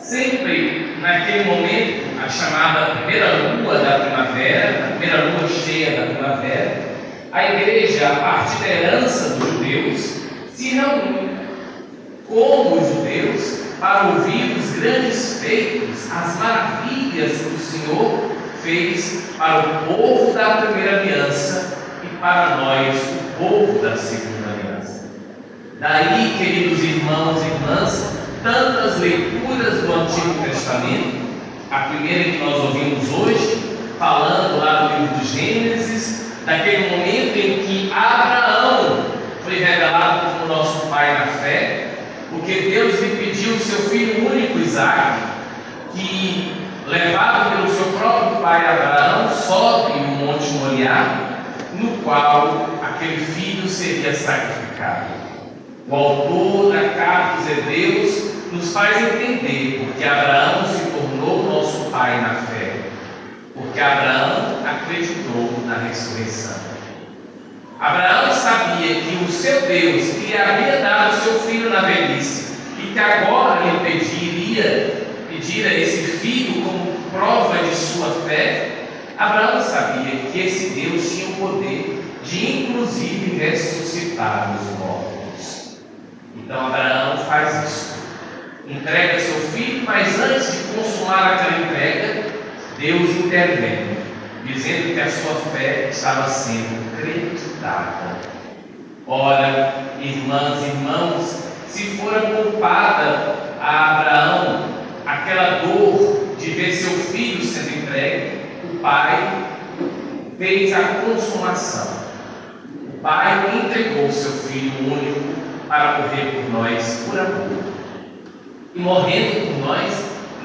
Sempre naquele momento, a chamada primeira lua da primavera, a primeira lua cheia da primavera, a igreja, a partir da herança dos judeus, se reuniu como os judeus para ouvir os grandes feitos, as maravilhas que o Senhor fez para o povo da primeira aliança e para nós, o povo da segunda aliança. Daí, queridos irmãos e irmãs, tantas leituras do Antigo Testamento, a primeira que nós ouvimos hoje, falando lá no livro de Gênesis, daquele momento em que Abraão foi revelado como nosso pai na fé, porque Deus lhe pediu o seu filho único, Isaque, que, levado pelo seu próprio pai Abraão, sobe o Monte Moriá, no qual aquele filho seria sacrificado. O autor da carta dos Hebreus nos faz entender porque Abraão se tornou nosso pai na fé, porque Abraão acreditou na ressurreição. Abraão sabia que o seu Deus, que lhe havia dado o seu filho na velhice, e que agora lhe pedira esse filho como prova de sua fé, Abraão sabia que esse Deus tinha o poder de inclusive ressuscitar os mortos. Então Abraão faz isso, entrega seu filho, mas antes de consumar aquela entrega, Deus intervém, dizendo que a sua fé estava sendo acreditada. Ora, irmãs e irmãos, se fora poupada a Abraão aquela dor de ver seu filho sendo entregue, o pai fez a consumação. O pai entregou seu filho único para morrer por nós por amor, e morrendo por nós,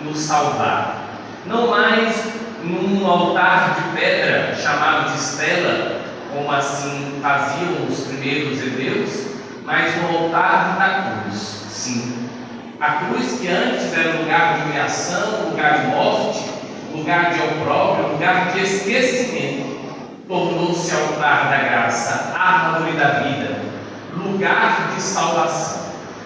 nos salvar. Não mais num altar de pedra chamado de estela, como assim faziam os primeiros hebreus, mas no altar da cruz. Sim, a cruz que antes era lugar de humilhação, lugar de morte, lugar de opróbrio, lugar de esquecimento, tornou-se altar da graça, árvore da vida, lugar de salvação.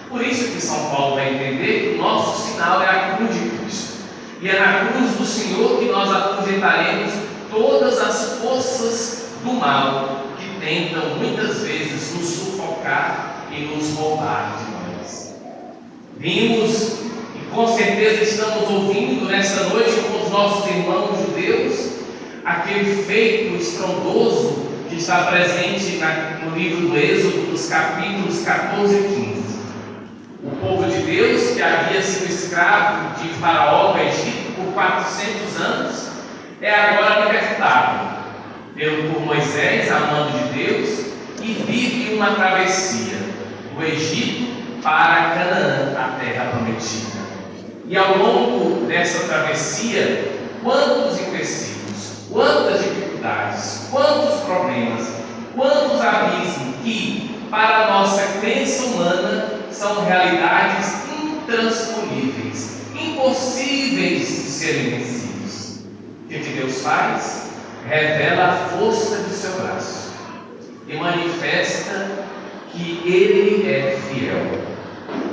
Por isso que São Paulo vai entender que o nosso sinal é a cruz de Cristo. E é na cruz do Senhor que nós afugentaremos todas as forças do mal que tentam muitas vezes nos sufocar e nos roubar de nós. Vimos e com certeza estamos ouvindo nesta noite com os nossos irmãos judeus aquele feito estrondoso que está presente no livro do Êxodo, dos capítulos 14 e 15. O povo de Deus, que havia sido escravo de Faraó no Egito por 400 anos, é agora libertado por Moisés, a mando de Deus, e vive uma travessia do Egito para Canaã, a terra prometida. E ao longo dessa travessia, quantos empecilhos, quantas dificuldades, quantos problemas, quantos abismos que, para a nossa crença humana, são realidades intransponíveis, impossíveis de serem vencidos. O que Deus faz? Revela a força de seu braço e manifesta que Ele é fiel.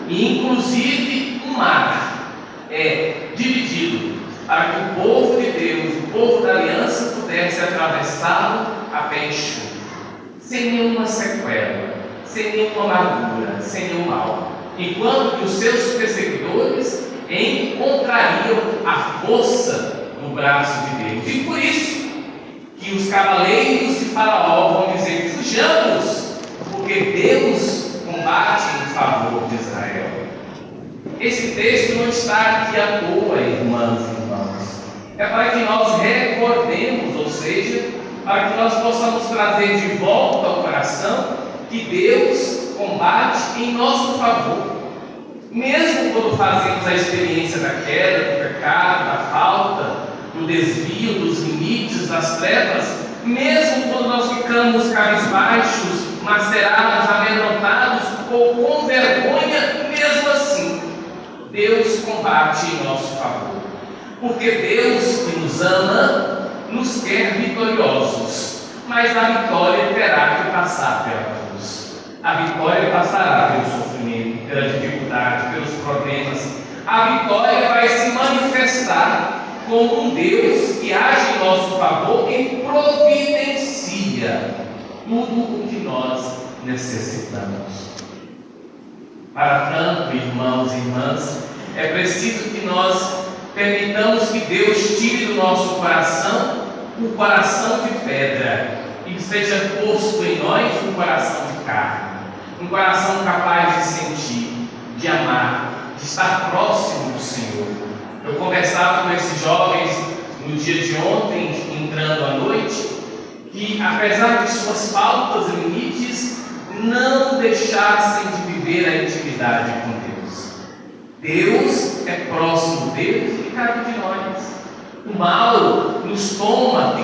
E inclusive o mar é dividido para que o povo de Deus, o povo da aliança, pudesse atravessá-lo a pé enxuto, sem nenhuma sequela, sem nenhuma amargura, sem nenhum mal, enquanto que os seus perseguidores encontrariam a força no braço de Deus. E por isso que os cavaleiros de Faraó vão dizer: fujamos, porque Deus combate em favor de Israel. Esse texto não está aqui à toa, irmãs e irmãos. É para que nós recordemos, ou seja, para que nós possamos trazer de volta ao coração que Deus combate em nosso favor. Mesmo quando fazemos a experiência da queda, do pecado, da falta, do desvio, dos limites, das trevas, mesmo quando nós ficamos cabisbaixos, macerados, amedrontados ou com vergonha, mesmo assim, Deus combate em nosso favor. Porque Deus, que nos ama, nos quer vitoriosos, mas a vitória terá que passar pela cruz. A vitória passará pelo sofrimento, pela dificuldade, pelos problemas. A a vitória vai se manifestar como um Deus que age em nosso favor e providencia tudo o que nós necessitamos. Para tanto, irmãos e irmãs, é preciso que nós permitamos que Deus tire do nosso coração o coração de pedra e seja posto em nós um coração de carne, um coração capaz de sentir, de amar, de estar próximo do Senhor. Eu conversava com esses jovens no dia de ontem, entrando à noite, que apesar de suas faltas e limites, não deixassem de viver a intimidade com Deus. Deus é próximo deles e cada de nós. O mal nos toma,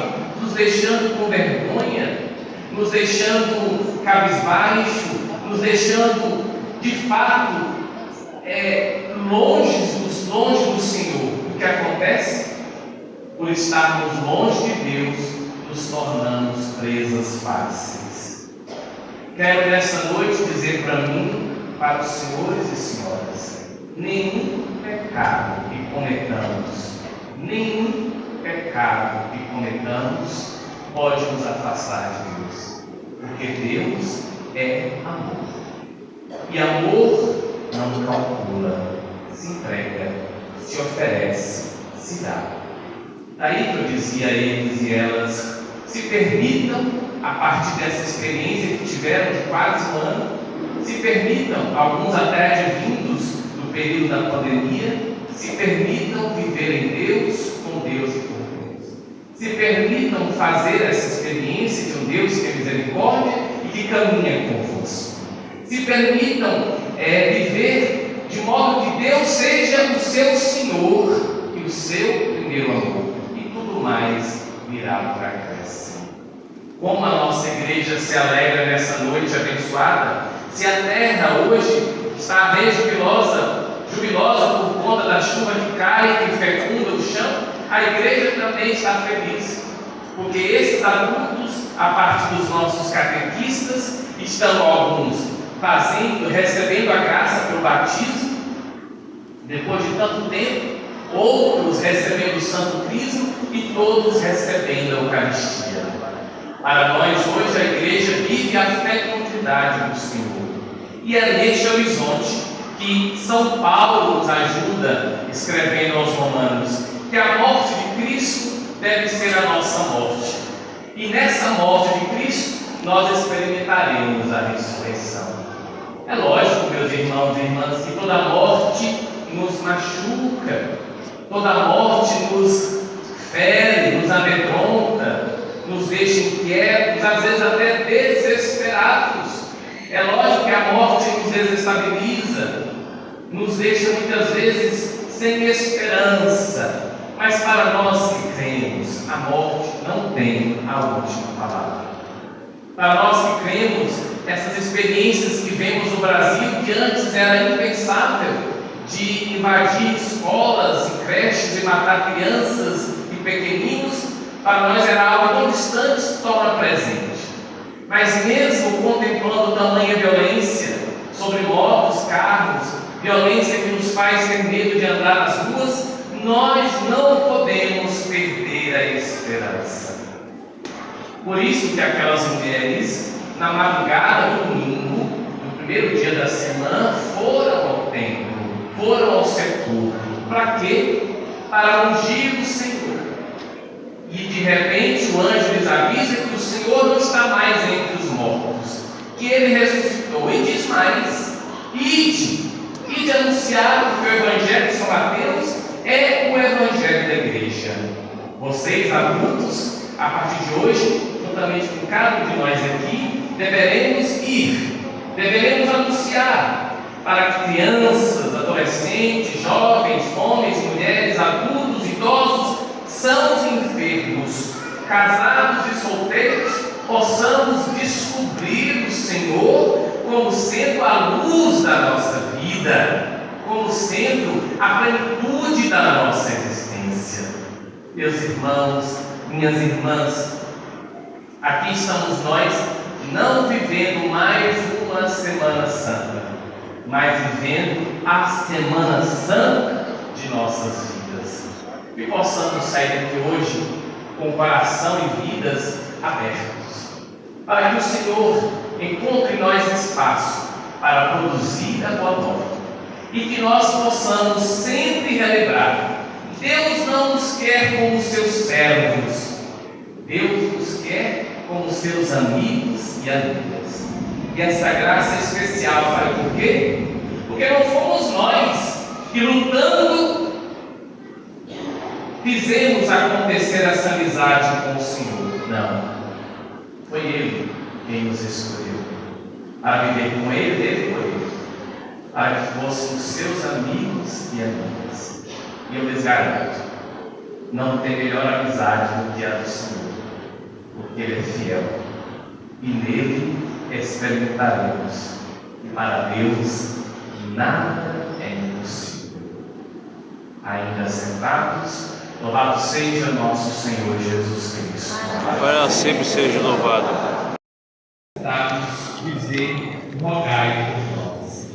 nos deixando com vergonha, nos deixando cabisbaixo, nos deixando de fato longe do Senhor. O que acontece? Por estarmos longe de Deus, nos tornamos presas fáceis. Quero nessa noite dizer para mim, para os senhores e senhoras, nenhum pecado que cometamos pode nos afastar de Deus, porque Deus é amor, e amor não calcula, se entrega, se oferece, se dá. Daí que eu dizia a eles e elas: se permitam, a partir dessa experiência que tiveram de quase um ano, se permitam, alguns até advindos do período da pandemia, se permitam viver em Deus, com Deus e por Deus. Se permitam fazer essa experiência de um Deus que é misericórdia e que caminha convosco. Se permitam viver de modo que Deus seja o seu Senhor e o seu primeiro amor, e tudo mais virá para acréscimo. Como a nossa igreja se alegra nessa noite abençoada, se a terra hoje está bem jubilosa por conta da chuva que cai e fecunda o chão, a igreja também está feliz, porque esses adultos, a partir dos nossos catequistas, estão alguns recebendo a graça pelo batismo, depois de tanto tempo, outros recebendo o santo crisma e todos recebendo a Eucaristia. Para nós hoje a igreja vive a fecundidade do Senhor, e é neste horizonte que São Paulo nos ajuda, escrevendo aos Romanos, que a morte de Cristo deve ser a nossa morte, e nessa morte de Cristo nós experimentaremos a ressurreição. É lógico, meus irmãos e irmãs, que toda morte nos machuca, toda morte nos fere, nos amedronta, nos deixa inquietos, às vezes até desesperados. É lógico que a morte nos desestabiliza, nos deixa muitas vezes sem esperança, mas para nós que cremos, a morte não tem a última palavra. Para nós que cremos, essas experiências que vemos no Brasil, que antes era impensável, de invadir escolas e creches e matar crianças e pequeninos, para nós era algo tão distante, se torna presente. Mas mesmo contemplando tamanha violência sobre motos, carros, violência que nos faz ter medo de andar nas ruas, nós não podemos perder a esperança. Por isso que aquelas mulheres, na madrugada do domingo, no primeiro dia da semana, foram ao templo, foram ao sepulcro. Para quê? Para ungir o Senhor. E de repente o anjo lhes avisa que o Senhor não está mais entre os mortos, que ele ressuscitou. E diz mais: ide anunciar que o Evangelho de São Mateus é o Evangelho da igreja. Vocês, adultos, a partir de hoje, juntamente com cada um de nós aqui, deveremos anunciar para que crianças, adolescentes, jovens, homens, mulheres, adultos, idosos, sãos e enfermos, casados e solteiros, possamos descobrir o Senhor como sendo a luz da nossa vida, como sendo a plenitude da nossa existência. Meus irmãos, minhas irmãs, aqui estamos nós, não vivendo mais uma Semana Santa, mas vivendo a Semana Santa de nossas vidas. Que possamos sair daqui hoje com o coração e vidas abertos, para que o Senhor encontre em nós espaço para produzir a tua obra, e que nós possamos sempre relembrar: Deus não nos quer como seus servos, Deus nos quer como seus amigos e amigas. E essa graça é especial, sabe por quê? Porque não fomos nós que, lutando, fizemos acontecer essa amizade com o Senhor. Não, foi Ele quem nos escolheu para viver com Ele, dele por Ele, para que fôssemos seus amigos e amigas. E eu lhes garanto, não tem melhor amizade do que a do Senhor, porque Ele é fiel, e nele experimentaremos que para Deus nada é impossível. Ainda sentados, louvado seja nosso Senhor Jesus Cristo. Para sempre seja louvado. Dizer, rogai por nós.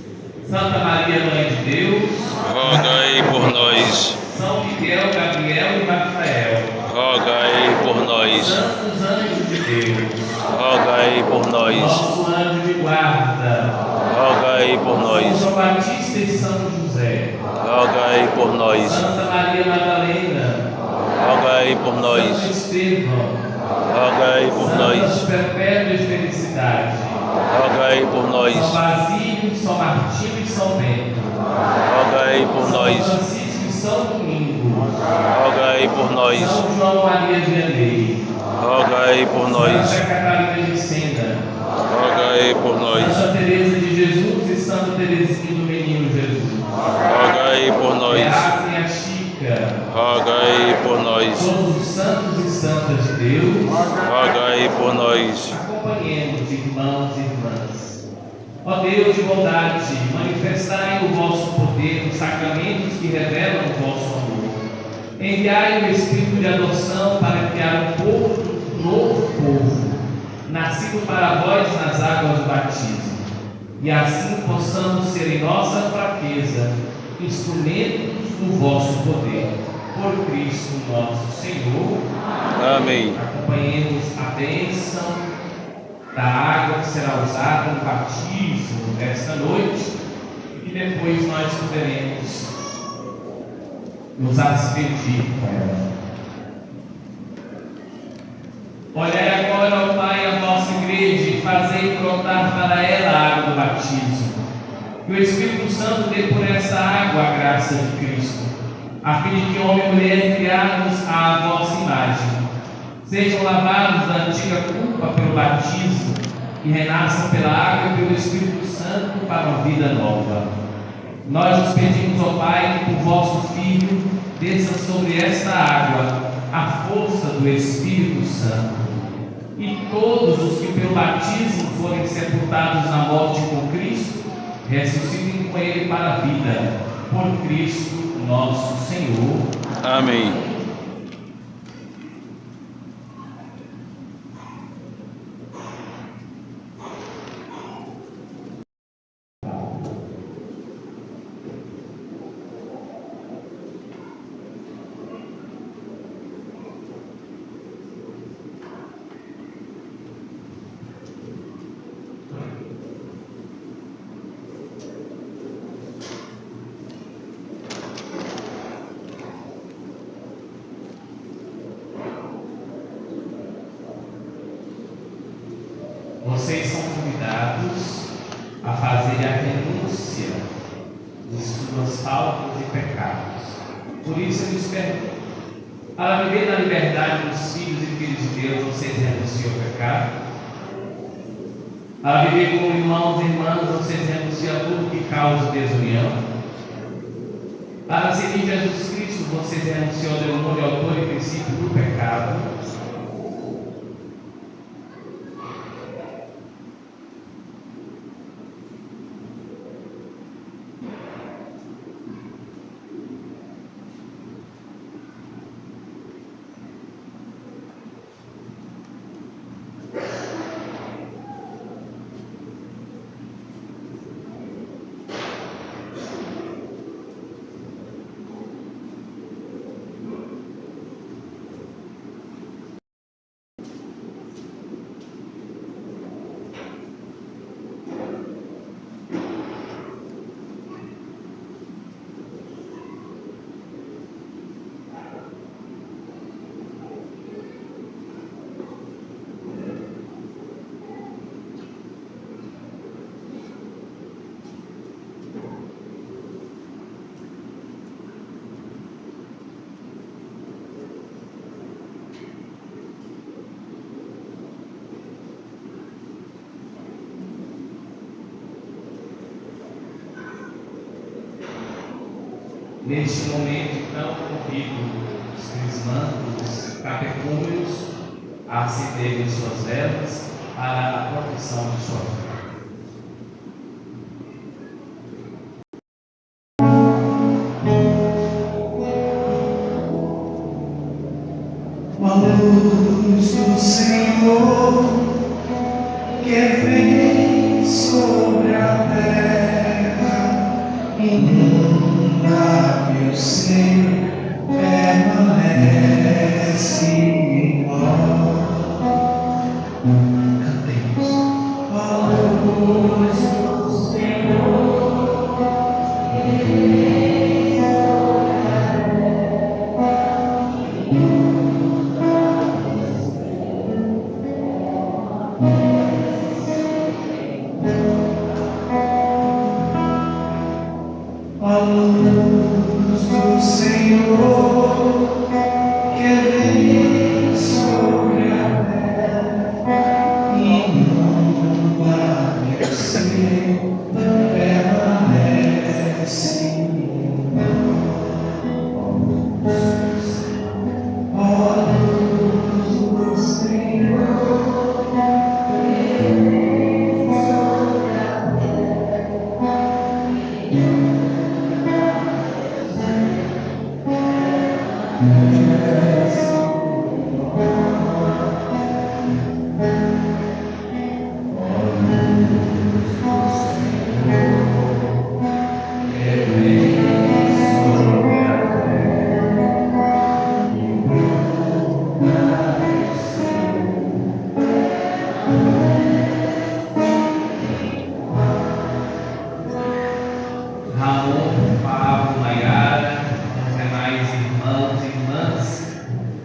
Santa Maria, Mãe de Deus, rogai por nós. São Miguel, Gabriel e Rafael, rogai por nós. santos anjos de Deus, rogai por nós. nosso anjo de guarda, rogai por nós. São Batista e São José, rogai por nós. Santa Maria Madalena, rogai por nós. Santo Estevão, rogai por nós. Santas Perpétuas de Felicidade, rogai por nós. São Basílio, São Martinho e São Bento, rogai por São nós. Francisco e São Domingo, rogai por nós. São João Maria Vianney, rogai por nós. Santa Catarina de Sena, rogai por nós. Santa Teresa de Jesus e Santa Teresinha do Menino Jesus, rogai por nós. Beata e a Chica, rogai por nós. todos os santos e santas de Deus, rogai por nós. acompanhemos, irmãos e irmãs. Ó Deus de bondade, manifestai o vosso poder nos sacramentos que revelam o vosso amor. Enviai o Espírito de adoção para criar um novo povo, nascido para vós nas águas do batismo, e assim possamos ser em nossa fraqueza instrumentos do vosso poder. Por Cristo nosso Senhor. Amém. Acompanhemos a bênção da água que será usada no batismo desta noite, e que depois nós poderemos nos aspergir com ela. Olhai agora, ó Pai, a vossa igreja e fazei brotar para ela a água do batismo. Que o Espírito Santo dê por essa água a graça de Cristo, a fim de que homem e mulher criados à vossa imagem sejam lavados da antiga culpa pelo batismo e renasçam pela água e pelo Espírito Santo para uma vida nova. Nós nos pedimos, ó Pai, que por vosso Filho desça sobre esta água a força do Espírito Santo, e todos os que pelo batismo forem sepultados na morte com Cristo ressuscitem com Ele para a vida, por Cristo nosso Senhor. Amém. Vocês são convidados a fazer a renúncia de suas faltas e pecados. Por isso eu lhes pergunto: para viver na liberdade dos filhos e filhas de Deus, vocês renunciam ao pecado? Para viver como irmãos e irmãs, vocês renunciam a tudo que causa desunião? Para seguir Jesus Cristo, vocês renunciam ao demônio, autor e princípio do pecado? neste momento tão convido os crismandos, catecúmenos, a acenderem suas velas para a profissão de sua fé. A luz do Senhor que vem sobre a terra inunda meu ser, permanece igual. Cantemos. A luz do Senhor que vem sobre a a luz do Senhor que vem sobre a terra inunda meu ser, permanece a luz do Senhor que vem sobre a Ramon, Pablo, Maiara, os demais irmãos e irmãs,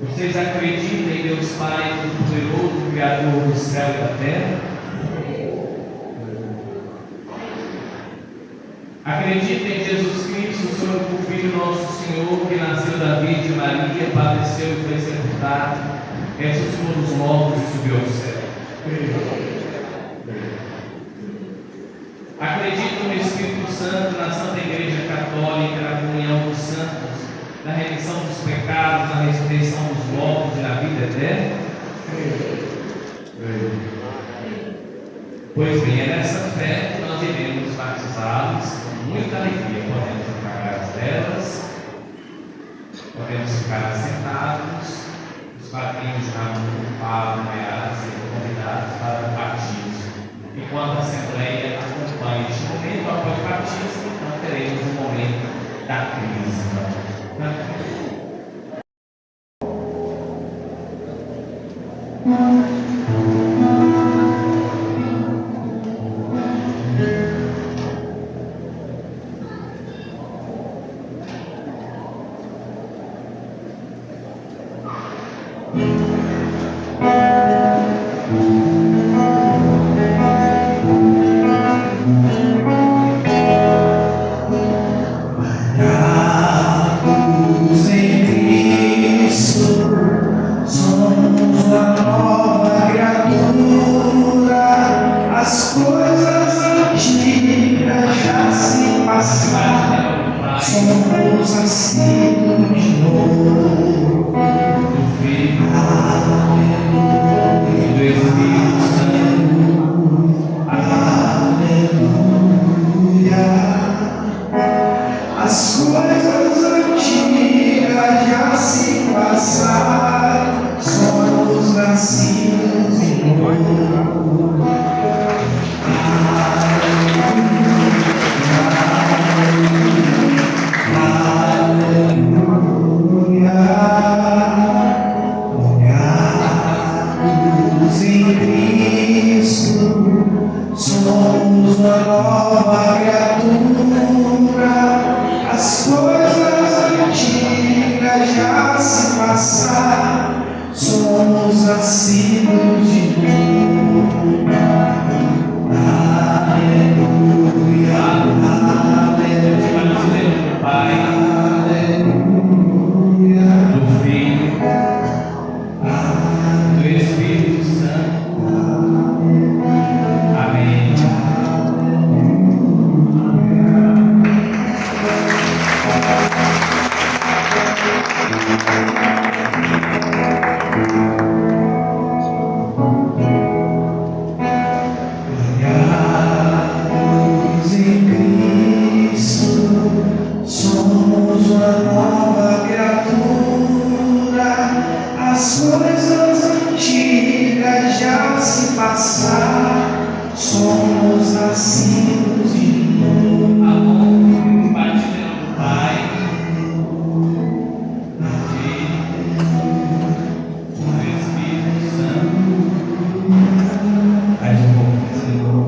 vocês acreditam em Deus Pai Todo-Poderoso, Criador do céu e da terra? Acreditam em Jesus Cristo, o seu único Filho, nosso Senhor, que nasceu da Virgem Maria, padeceu e foi sepultado, ressuscitou dos mortos e subiu ao céu. Acredito no Espírito Santo, na Santa Igreja Católica, na comunhão dos santos, na remissão dos pecados, na ressurreição dos mortos e na vida eterna? Pois bem, é nessa fé que nós iremos batizá-los com muita alegria. Podemos apagar as velas, podemos ficar assentados, os padrinhos de Ramon, Pablo, Maiara serão convidados para o batismo. Enquanto a Assembleia acompanha este momento, após o batismo, então teremos um momento da crisma. Parados em Cristo, somos uma nova criatura. As coisas antigas já se passaram, somos nascidos de novo. Aleluia, do Espírito Santo. Aleluia. As coisas antigas já se passaram, somos nascidos de novo. Aleluia, olhados em Cristo, somos uma nova criatura. As coisas nova criatura, as coisas antigas já se passaram, somos nascidos de novo. Amor, partilha do Pai, do Filho, do Espírito Santo. Mais um pouco, Senhor.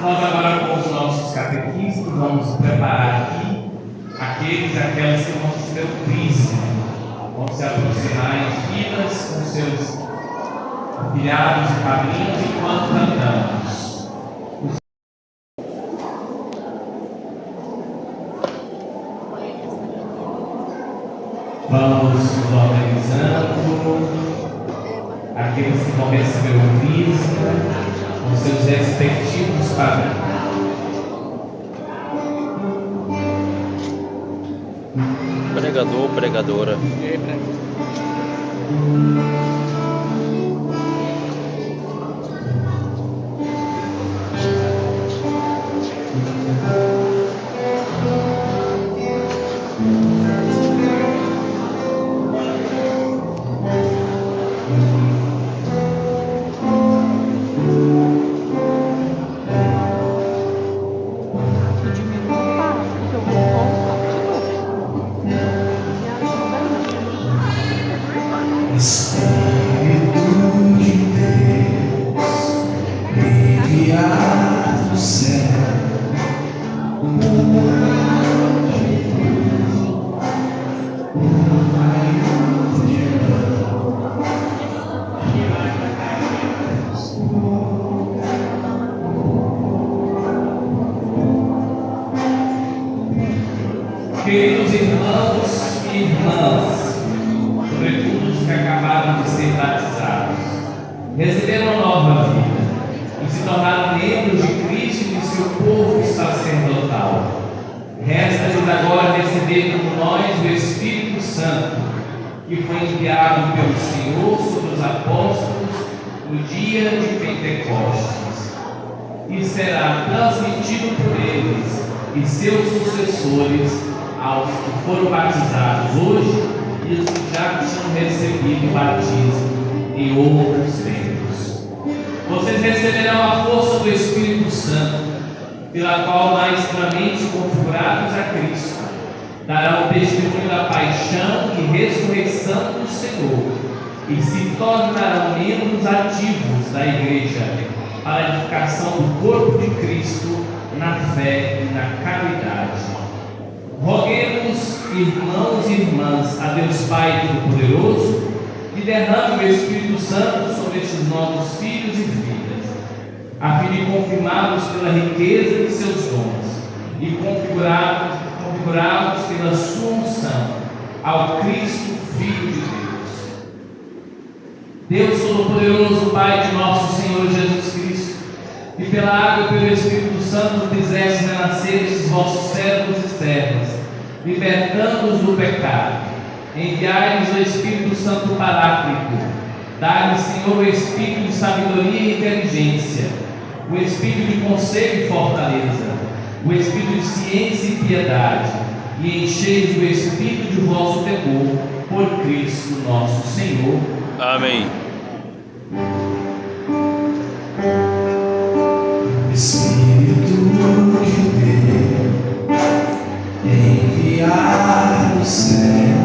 Nós agora com os nossos catequistas vamos preparar aqui aqueles e aquelas que vão receber o príncipe, vão se aproximar em filas com seus afilhados e padrinhos enquanto cantamos. Vamos nos organizando, aqueles que vão receber o príncipe com seus respectivos padrinhos. Pregador, pregadora. Espírito de Deus, enviado do céu, queridos irmãos e irmãs, sobretudo os que acabaram de ser batizados, receberam nova vida e se tornaram membros de Cristo e de seu povo sacerdotal. Resta-lhes agora receber como nós o Espírito Santo, que foi enviado pelo Senhor sobre os apóstolos no dia de Pentecostes, e será transmitido por eles e seus sucessores aos que foram batizados hoje e os que já tinham recebido o batismo em outros tempos. Vocês receberão a força do Espírito Santo, pela qual mais plenamente configurados a Cristo, darão testemunho da paixão e ressurreição do Senhor e se tornarão membros ativos da Igreja para a edificação do corpo de Cristo na fé e na caridade. Roguemos, irmãos e irmãs, a Deus Pai Todo-Poderoso, que derrame o Espírito Santo sobre estes novos filhos e filhas, a fim de confirmá-los pela riqueza de seus dons e configurá-los pela sua unção ao Cristo, Filho de Deus. Deus Todo-Poderoso, Pai de nosso Senhor Jesus Cristo, que pela água e pelo Espírito Santo fizeste renascer estes vossos servos e servas, libertando-os do pecado, enviai-lhes o Espírito Santo Paráclito, dai-lhes, Senhor, o Espírito de sabedoria e inteligência, o Espírito de conselho e fortaleza, o Espírito de ciência e piedade, e enchei-os do Espírito de vosso temor, por Cristo nosso Senhor. Amém. Espírito de Deus, enviado do céu,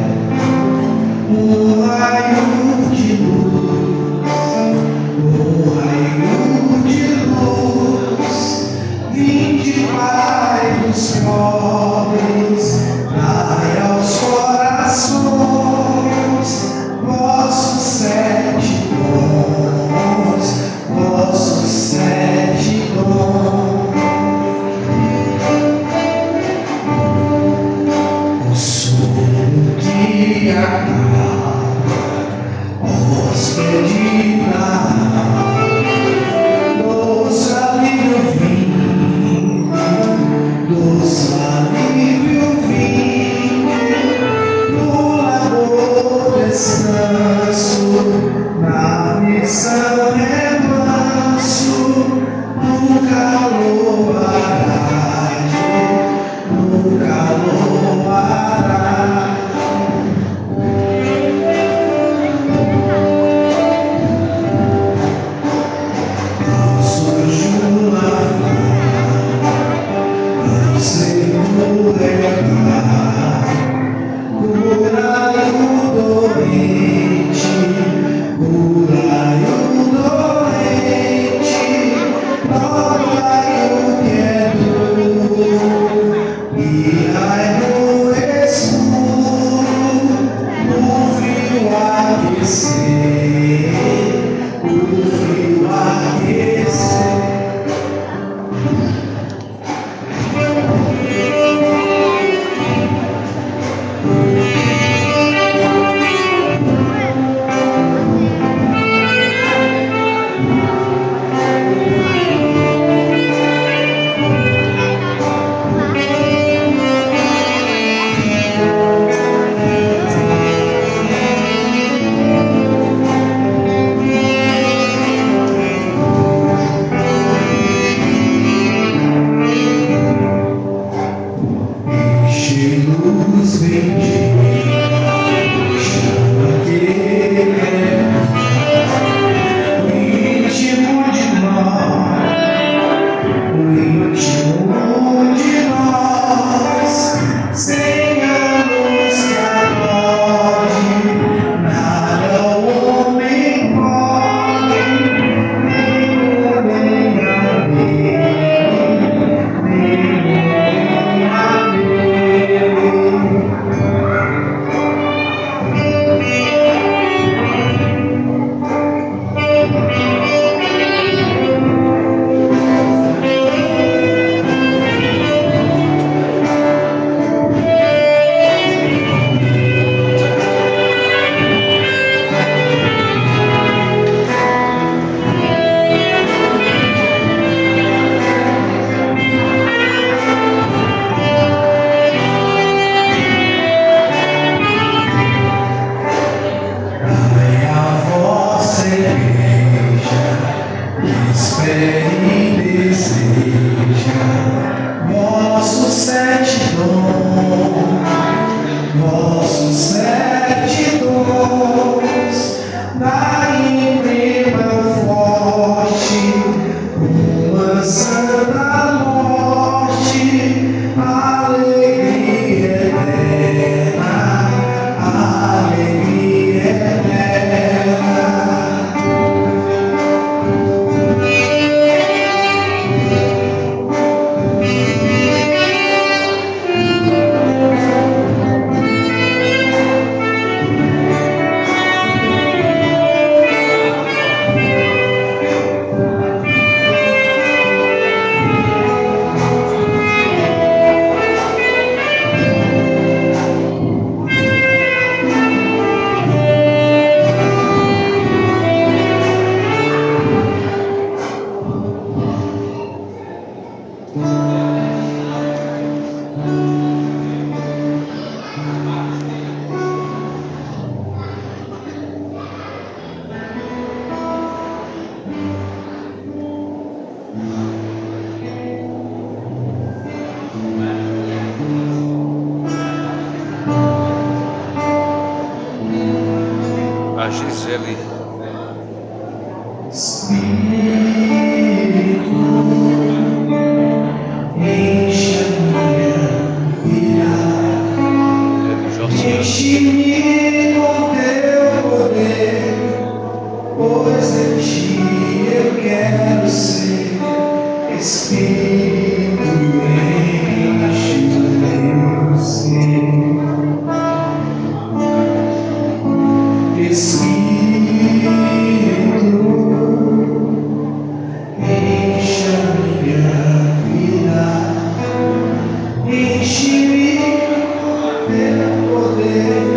A Gisele. Enche a minha vida, enche-me com teu poder, pois em ti eu quero ser. Espírito, enche o meu ser. Espírito, enche a minha vida, enche-me com teu poder,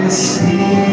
Espírito